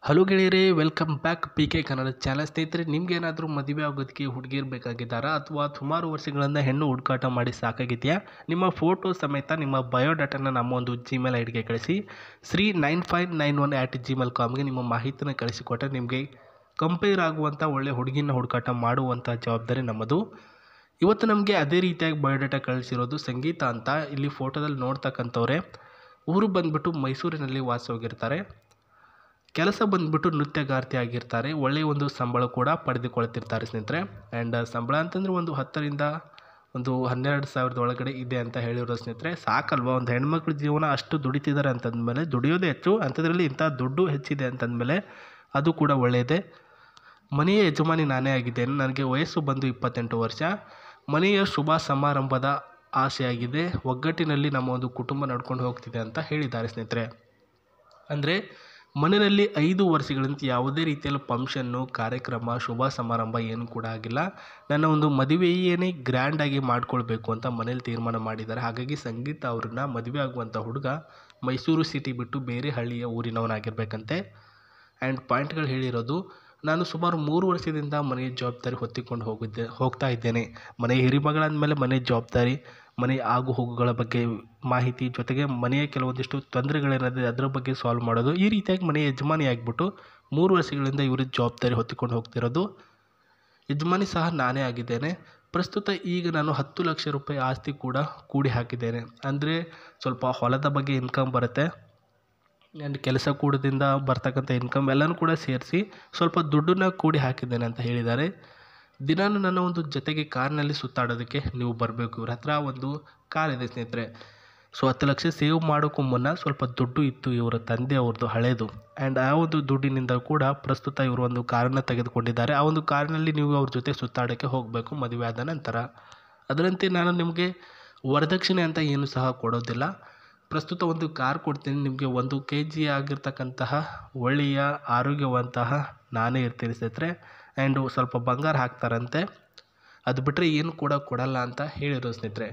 Hello ಗೆಳೆಯರೇ, welcome back P K Kannada channel. ಸ್ನೇಹಿತರೆ, ನಿಮ್ಗೇನಾದರೂ ಮದುವೆ ಆಗೋದಕ್ಕೆ ಹುಡುಗಿಯರು ಬೇಕಾಗಿದ್ದಾರಾ ಅಥವಾ ಸುಮಾರು ವರ್ಷಗಳಿಂದ ಹೆಣ್ಣು ಹುಡುಕಾಟ ಮಾಡಿ ಸಾಕಾಗಿದೆಯಾ? ನಿಮ್ಮ ಫೋಟೋ ಸಮೇತ ನಿಮ್ಮ ಬಯೋಡಾಟಾನ ನಮ್ಮ ಒಂದು ಜಿಮೇಲ್ ಐಡಿಗೆ ಕಳಿಸಿ sri9591@gmail.comಗೆ ನಿಮ್ಮ ಮಾಹಿತಿನ ಕಳಿಸಿಕೊಟ್ಟರೆ ನಿಮಗೆ ಕಂಪೇರ್ ಆಗುವಂಥ ಒಳ್ಳೆ ಹುಡುಗಿನ ಹುಡುಕಾಟ ಮಾಡುವಂಥ ಜವಾಬ್ದಾರಿ ನಮ್ಮದು. ಇವತ್ತು ನಮಗೆ ಅದೇ ರೀತಿಯಾಗಿ ಬಯೋಡಾಟಾ ಕಳಿಸಿರೋದು ಸಂಗೀತ ಅಂತ. ಇಲ್ಲಿ ಫೋಟೋದಲ್ಲಿ ನೋಡ್ತಕ್ಕಂಥವ್ರೆ ಊರು ಬಂದುಬಿಟ್ಟು ಮೈಸೂರಿನಲ್ಲಿ ವಾಸವಾಗಿರ್ತಾರೆ. ಕೆಲಸ ಬಂದುಬಿಟ್ಟು ನೃತ್ಯಗಾರ್ತಿ ಆಗಿರ್ತಾರೆ. ಒಳ್ಳೆಯ ಒಂದು ಸಂಬಳ ಕೂಡ ಪಡೆದುಕೊಳ್ತಿರ್ತಾರೆ ಸ್ನೇಹಿತರೆ. ಆ್ಯಂಡ್ ಸಂಬಳ ಅಂತಂದರೆ ಒಂದು 10ರಿಂದ ಒಂದು 12,000 ಒಳಗಡೆ ಇದೆ ಅಂತ ಹೇಳಿರೋ ಸ್ನೇಹಿತರೆ. ಸಾಕಲ್ವ, ಒಂದು ಹೆಣ್ಮಕ್ಳ ಜೀವನ ಅಷ್ಟು ದುಡಿತಿದ್ದಾರೆ ಅಂತಂದಮೇಲೆ, ದುಡಿಯೋದೇ ಹೆಚ್ಚು ಅಂಥದ್ರಲ್ಲಿ ಇಂಥ ದುಡ್ಡು ಹೆಚ್ಚಿದೆ ಅಂತಂದಮೇಲೆ ಅದು ಕೂಡ ಒಳ್ಳೆಯದೇ. ಮನೆಯ ಯಜಮಾನಿ ನಾನೇ ಆಗಿದ್ದೇನೆ. ನನಗೆ ವಯಸ್ಸು ಬಂದು 28 ವರ್ಷ. ಮನೆಯ ಶುಭ ಸಮಾರಂಭದ ಆಸೆಯಾಗಿದೆ. ಒಗ್ಗಟ್ಟಿನಲ್ಲಿ ನಮ್ಮ ಒಂದು ಕುಟುಂಬ ನಡ್ಕೊಂಡು ಹೋಗ್ತಿದೆ ಅಂತ ಹೇಳಿದ್ದಾರೆ ಸ್ನೇಹಿತರೆ. ಅಂದರೆ ಮನೆಯಲ್ಲಿ 5 ವರ್ಷಗಳಿಂದ ಯಾವುದೇ ರೀತಿಯಲ್ಲಿ ಫಂಕ್ಷನ್ನು, ಕಾರ್ಯಕ್ರಮ, ಶುಭ ಸಮಾರಂಭ ಏನು ಕೂಡ ಆಗಿಲ್ಲ. ನನ್ನ ಒಂದು ಮದುವೆಯೇ ಗ್ರ್ಯಾಂಡಾಗಿ ಮಾಡ್ಕೊಳ್ಬೇಕು ಅಂತ ಮನೇಲಿ ತೀರ್ಮಾನ ಮಾಡಿದ್ದಾರೆ. ಹಾಗಾಗಿ ಸಂಗೀತ ಅವ್ರನ್ನ ಮದುವೆ ಆಗುವಂಥ ಹುಡುಗ ಮೈಸೂರು ಸಿಟಿ ಬಿಟ್ಟು ಬೇರೆ ಹಳ್ಳಿಯ ಊರಿನವನಾಗಿರ್ಬೇಕಂತೆ. ಆ್ಯಂಡ್ ಪಾಯಿಂಟ್ಗಳು ಹೇಳಿರೋದು, ನಾನು ಸುಮಾರು 3 ವರ್ಷದಿಂದ ಮನೆಯ ಜವಾಬ್ದಾರಿ ಹೊತ್ತಿಕೊಂಡು ಹೋಗ್ತಾ ಇದ್ದೇನೆ. ಮನೆಯ ಹಿರಿಮಗಳಾದಮೇಲೆ ಮನೆ ಜವಾಬ್ದಾರಿ, ಮನೆ ಆಗು ಹೋಗುಗಳ ಬಗ್ಗೆ ಮಾಹಿತಿ, ಜೊತೆಗೆ ಮನೆಯ ಕೆಲವೊಂದಿಷ್ಟು ತೊಂದರೆಗಳೇನಿದೆ ಅದರ ಬಗ್ಗೆ ಸಾಲ್ವ್ ಮಾಡೋದು. ಈ ರೀತಿಯಾಗಿ ಮನೆಯ ಯಜಮಾನಿ ಆಗಿಬಿಟ್ಟು 3 ವರ್ಷಗಳಿಂದ ಇವರು ಜವಾಬ್ದಾರಿ ಹೊತ್ತಿಕೊಂಡು ಹೋಗ್ತಿರೋದು. ಯಜಮಾನಿ ಸಹ ನಾನೇ ಆಗಿದ್ದೇನೆ. ಪ್ರಸ್ತುತ ಈಗ ನಾನು 10 ಲಕ್ಷ ರೂಪಾಯಿ ಆಸ್ತಿ ಕೂಡ ಕೂಡಿ ಹಾಕಿದ್ದೇನೆ. ಅಂದರೆ ಸ್ವಲ್ಪ ಹೊಲದ ಬಗ್ಗೆ ಇನ್ಕಮ್ ಬರುತ್ತೆ ಆ್ಯಂಡ್ ಕೆಲಸ ಕೂಡದಿಂದ ಬರ್ತಕ್ಕಂಥ ಇನ್ಕಮ್ ಎಲ್ಲನೂ ಕೂಡ ಸೇರಿಸಿ ಸ್ವಲ್ಪ ದುಡ್ಡನ್ನ ಕೂಡಿ ಹಾಕಿದ್ದೇನೆ ಅಂತ ಹೇಳಿದ್ದಾರೆ. ದಿನಾನು ನನ್ನ ಒಂದು ಜೊತೆಗೆ ಕಾರ್ನಲ್ಲಿ ಸುತ್ತಾಡೋದಕ್ಕೆ ನೀವು ಬರಬೇಕು. ಇವ್ರ ಹತ್ರ ಒಂದು ಕಾರ್ ಇದೆ ಸ್ನೇಹಿತರೆ. ಸೊ 10 ಲಕ್ಷ ಸೇವ್ ಮಾಡೋಕ್ಕೂ ಮುನ್ನ ಸ್ವಲ್ಪ ದುಡ್ಡು ಇತ್ತು ಇವರ ತಂದೆ ಅವ್ರದ್ದು ಹಳೇದು. ಆ್ಯಂಡ್ ಆ ಒಂದು ದುಡ್ಡಿನಿಂದ ಕೂಡ ಪ್ರಸ್ತುತ ಇವರು ಒಂದು ಕಾರನ್ನು ತೆಗೆದುಕೊಂಡಿದ್ದಾರೆ. ಆ ಒಂದು ಕಾರಿನಲ್ಲಿ ನೀವು ಅವ್ರ ಜೊತೆ ಸುತ್ತಾಡೋಕ್ಕೆ ಹೋಗಬೇಕು ಮದುವೆ ಆದ ನಂತರ. ಅದರಂತೆ ನಾನು ನಿಮಗೆ ವರದಕ್ಷಿಣೆ ಅಂತ ಏನು ಸಹ ಕೊಡೋದಿಲ್ಲ. ಪ್ರಸ್ತುತ ಒಂದು ಕಾರ್ ಕೊಡ್ತೀನಿ ನಿಮಗೆ. 1 kg ಆಗಿರ್ತಕ್ಕಂತಹ ಒಳ್ಳೆಯ ಆರೋಗ್ಯವಂತಹ ನಾನೇ ಇರ್ತೀನಿ ಸ್ನೇಹಿತರೆ. ಆ್ಯಂಡ್ ಸ್ವಲ್ಪ ಬಂಗಾರ ಹಾಕ್ತಾರಂತೆ. ಅದು ಬಿಟ್ಟರೆ ಏನು ಕೂಡ ಕೊಡಲ್ಲ ಅಂತ ಹೇಳಿರೋ ಸ್ನೇಹಿತರೆ.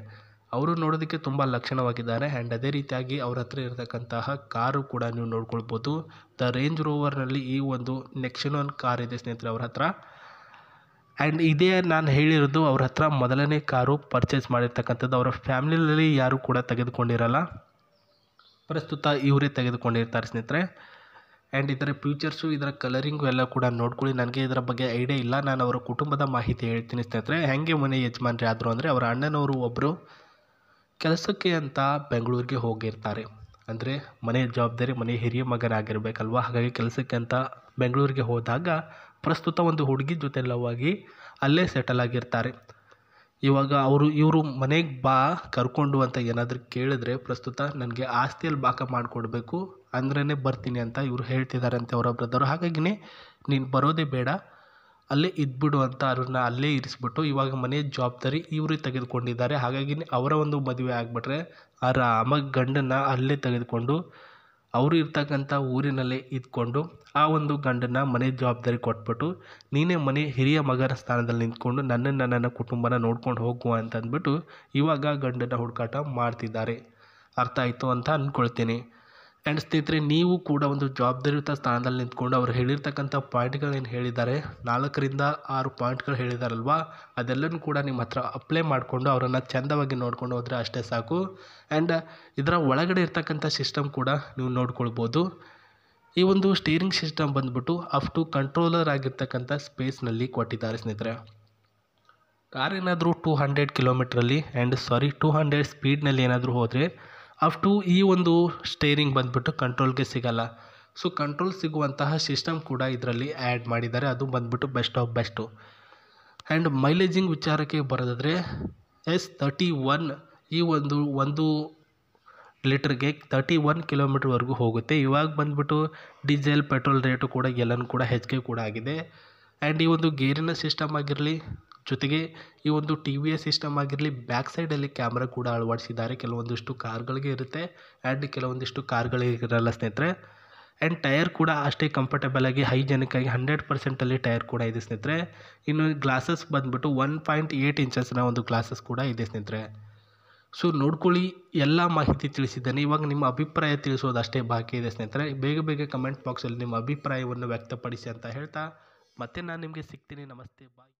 ಅವರು ನೋಡೋದಕ್ಕೆ ತುಂಬ ಲಕ್ಷಣವಾಗಿದ್ದಾರೆ. ಆ್ಯಂಡ್ ಅದೇ ರೀತಿಯಾಗಿ ಅವ್ರ ಹತ್ರ ಇರತಕ್ಕಂತಹ ಕಾರು ಕೂಡ ನೀವು ನೋಡ್ಕೊಳ್ಬೋದು. ದ ರೇಂಜ್ ರೋವರ್ನಲ್ಲಿ ಈ ಒಂದು ನೆಕ್ಸನ್ ಕಾರ್ ಇದೆ ಸ್ನೇಹಿತರೆ ಅವ್ರ ಹತ್ರ. ಆ್ಯಂಡ್ ಇದೇ ನಾನು ಹೇಳಿರೋದು ಅವ್ರ ಹತ್ರ ಮೊದಲನೇ ಕಾರು ಪರ್ಚೇಸ್ ಮಾಡಿರ್ತಕ್ಕಂಥದ್ದು. ಅವರ ಫ್ಯಾಮಿಲಿಯಲ್ಲಿ ಯಾರೂ ಕೂಡ ತೆಗೆದುಕೊಂಡಿರಲ್ಲ. ಪ್ರಸ್ತುತ ಇವರೇ ತೆಗೆದುಕೊಂಡಿರ್ತಾರೆ ಸ್ನೇಹಿತರೆ. ಆ್ಯಂಡ್ ಇದರ ಫ್ಯೂಚರ್ಸು, ಇದರ ಕಲರಿಂಗು ಎಲ್ಲ ಕೂಡ ನೋಡ್ಕೊಳ್ಳಿ. ನನಗೆ ಇದರ ಬಗ್ಗೆ ಐಡಿಯಾ ಇಲ್ಲ. ನಾನು ಅವರ ಕುಟುಂಬದ ಮಾಹಿತಿ ಹೇಳ್ತೀನಿ ಸ್ನೇಹಿತರೆ. ಹೇಗೆ ಮನೆ ಯಜಮಾನ್ರಿ ಆದರು ಅಂದರೆ, ಅವರ ಅಣ್ಣನವರು ಒಬ್ಬರು ಕೆಲಸಕ್ಕೆ ಅಂತ ಬೆಂಗಳೂರಿಗೆ ಹೋಗಿರ್ತಾರೆ. ಅಂದರೆ ಮನೆಯ ಜವಾಬ್ದಾರಿ, ಮನೆ ಹಿರಿಯ ಮಗನಾಗಿರಬೇಕಲ್ವ. ಹಾಗಾಗಿ ಕೆಲಸಕ್ಕೆ ಅಂತ ಬೆಂಗಳೂರಿಗೆ ಹೋದಾಗ ಪ್ರಸ್ತುತ ಒಂದು ಹುಡುಗಿ ಜೊತೆ ಲವ್ ಆಗಿ ಅಲ್ಲೇ ಸೆಟಲ್ ಆಗಿರ್ತಾರೆ. ಇವಾಗ ಇವರು ಮನೆಗೆ ಬಾ ಕರ್ಕೊಂಡು ಅಂತ ಏನಾದರೂ ಕೇಳಿದ್ರೆ ಪ್ರಸ್ತುತ ನನಗೆ ಆಸ್ತಿಯಲ್ಲಿ ಭಾಗ ಮಾಡಿಕೊಡ್ಬೇಕು ಅಂದ್ರೇ ಬರ್ತೀನಿ ಅಂತ ಇವರು ಹೇಳ್ತಿದ್ದಾರಂತೆ ಅವರ ಬ್ರದರು. ಹಾಗಾಗಿನೇ ನೀನು ಬರೋದೇ ಬೇಡ, ಅಲ್ಲೇ ಇದ್ಬಿಡು ಅಂತ ಅವ್ರನ್ನ ಅಲ್ಲೇ ಇರಿಸ್ಬಿಟ್ಟು ಇವಾಗ ಮನೆಯ ಜವಾಬ್ದಾರಿ ಇವರೇ ತೆಗೆದುಕೊಂಡಿದ್ದಾರೆ. ಹಾಗಾಗಿ ಅವರ ಒಂದು ಮದುವೆ ಆಗಿಬಿಟ್ರೆ ಆರಾಮಾಗಿ ಗಂಡನ್ನು ಅಲ್ಲೇ ತೆಗೆದುಕೊಂಡು ಅವರು ಇರ್ತಕ್ಕಂಥ ಊರಿನಲ್ಲೇ ಇದ್ಕೊಂಡು ಆ ಒಂದು ಗಂಡನ ಮನೆ ಜವಾಬ್ದಾರಿ ಕೊಟ್ಬಿಟ್ಟು ನೀನೇ ಮನೆ ಹಿರಿಯ ಮಗನ ಸ್ಥಾನದಲ್ಲಿ ನಿಂತ್ಕೊಂಡು ನನ್ನ ಕುಟುಂಬನ ನೋಡ್ಕೊಂಡು ಹೋಗುವ ಅಂತ ಅಂದ್ಬಿಟ್ಟು ಇವಾಗ ಗಂಡನ ಹುಡುಕಾಟ ಮಾಡ್ತಿದ್ದಾರೆ. ಅರ್ಥ ಆಯಿತು ಅಂತ ಅಂದ್ಕೊಳ್ತೀನಿ. ಆ್ಯಂಡ್ ಸ್ನೇಹಿತರೆ, ನೀವು ಕೂಡ ಒಂದು ಜವಾಬ್ದಾರಿಯುತ ಸ್ಥಾನದಲ್ಲಿ ನಿಂತ್ಕೊಂಡು ಅವ್ರು ಹೇಳಿರ್ತಕ್ಕಂಥ ಪಾಯಿಂಟ್ಗಳೇನು ಹೇಳಿದ್ದಾರೆ, 4ರಿಂದ 6 ಪಾಯಿಂಟ್ಗಳು ಹೇಳಿದಾರಲ್ವ, ಅದೆಲ್ಲನೂ ಕೂಡ ನಿಮ್ಮ ಹತ್ರ ಅಪ್ಲೈ ಮಾಡಿಕೊಂಡು ಅವರನ್ನು ಚೆಂದವಾಗಿ ನೋಡ್ಕೊಂಡು ಹೋದರೆ ಅಷ್ಟೇ ಸಾಕು. ಆ್ಯಂಡ್ ಇದರ ಒಳಗಡೆ ಇರ್ತಕ್ಕಂಥ ಸಿಸ್ಟಮ್ ಕೂಡ ನೀವು ನೋಡ್ಕೊಳ್ಬೋದು. ಈ ಒಂದು ಸ್ಟೀರಿಂಗ್ ಸಿಸ್ಟಮ್ ಬಂದುಬಿಟ್ಟು ಅಪ್ ಟು ಕಂಟ್ರೋಲರ್ ಆಗಿರ್ತಕ್ಕಂಥ ಸ್ಪೇಸ್ನಲ್ಲಿ ಕೊಟ್ಟಿದ್ದಾರೆ ಸ್ನೇಹಿತರೆ. ಕಾರ್ ಏನಾದರೂ 200 ಕಿಲೋಮೀಟ್ರಲ್ಲಿ 200 ಸ್ಪೀಡ್ನಲ್ಲಿ ಏನಾದರೂ ಹೋದರೆ ಅಪ್ ಟು ಈ ಒಂದು ಸ್ಟೇರಿಂಗ್ ಬಂದುಬಿಟ್ಟು ಕಂಟ್ರೋಲ್ಗೆ ಸಿಗಲ್ಲ. ಸೊ ಕಂಟ್ರೋಲ್ ಸಿಗುವಂತಹ ಸಿಸ್ಟಮ್ ಕೂಡ ಇದರಲ್ಲಿ ಆ್ಯಡ್ ಮಾಡಿದ್ದಾರೆ. ಅದು ಬಂದುಬಿಟ್ಟು ಬೆಸ್ಟ್ ಆಫ್ ಬೆಸ್ಟು. ಆ್ಯಂಡ್ ಮೈಲೇಜಿಂಗ್ ವಿಚಾರಕ್ಕೆ ಬರೋದಾದರೆ S31 ಈ ಒಂದು ಲೀಟ್ರಿಗೆ 31 ಕಿಲೋಮೀಟ್ರ್ವರೆಗೂ ಹೋಗುತ್ತೆ. ಇವಾಗ ಬಂದುಬಿಟ್ಟು ಡೀಸೆಲ್ ಪೆಟ್ರೋಲ್ ರೇಟು ಕೂಡ ಎಲ್ಲನೂ ಕೂಡ ಹೆಚ್ಚಿಗೆ ಕೂಡ ಆಗಿದೆ. ಆ್ಯಂಡ್ ಈ ಒಂದು ಗೇರಿನ ಸಿಸ್ಟಮ್ ಆಗಿರಲಿ, ಜೊತೆಗೆ ಈ ಒಂದು TVS ಸಿಸ್ಟಮ್ ಆಗಿರಲಿ, ಬ್ಯಾಕ್ ಸೈಡಲ್ಲಿ ಕ್ಯಾಮ್ರಾ ಕೂಡ ಅಳವಡಿಸಿದ್ದಾರೆ. ಕೆಲವೊಂದಿಷ್ಟು ಕಾರ್ಗಳಿಗೆ ಇರುತ್ತೆ ಆ್ಯಂಡ್ ಕೆಲವೊಂದಿಷ್ಟು ಕಾರ್ಗಳಿಗೆ ಇರಲ್ಲ ಸ್ನೇಹಿತರೆ. ಆ್ಯಂಡ್ ಟೈರ್ ಕೂಡ ಅಷ್ಟೇ ಕಂಫರ್ಟೇಬಲ್ ಆಗಿ ಹೈಜೆನಿಕ್ಕಾಗಿ 100% ಟೈರ್ ಕೂಡ ಇದೆ ಸ್ನೇಹಿತರೆ. ಇನ್ನು ಗ್ಲಾಸಸ್ ಬಂದುಬಿಟ್ಟು 1.8 ಇಂಚಸ್ನ ಒಂದು ಗ್ಲಾಸಸ್ ಕೂಡ ಇದೆ ಸ್ನೇಹಿತರೆ. ಸೊ ನೋಡ್ಕೊಳ್ಳಿ, ಎಲ್ಲ ಮಾಹಿತಿ ತಿಳಿಸಿದ್ದೇನೆ. ಇವಾಗ ನಿಮ್ಮ ಅಭಿಪ್ರಾಯ ತಿಳಿಸೋದು ಅಷ್ಟೇ ಬಾಕಿ ಇದೆ ಸ್ನೇಹಿತರೆ. ಬೇಗ ಬೇಗ ಕಮೆಂಟ್ ಬಾಕ್ಸಲ್ಲಿ ನಿಮ್ಮ ಅಭಿಪ್ರಾಯವನ್ನು ವ್ಯಕ್ತಪಡಿಸಿ ಅಂತ ಹೇಳ್ತಾ ಮತ್ತೆ ನಾನು ನಿಮಗೆ ಸಿಗ್ತೀನಿ. ನಮಸ್ತೆ, ಬಾಯ್.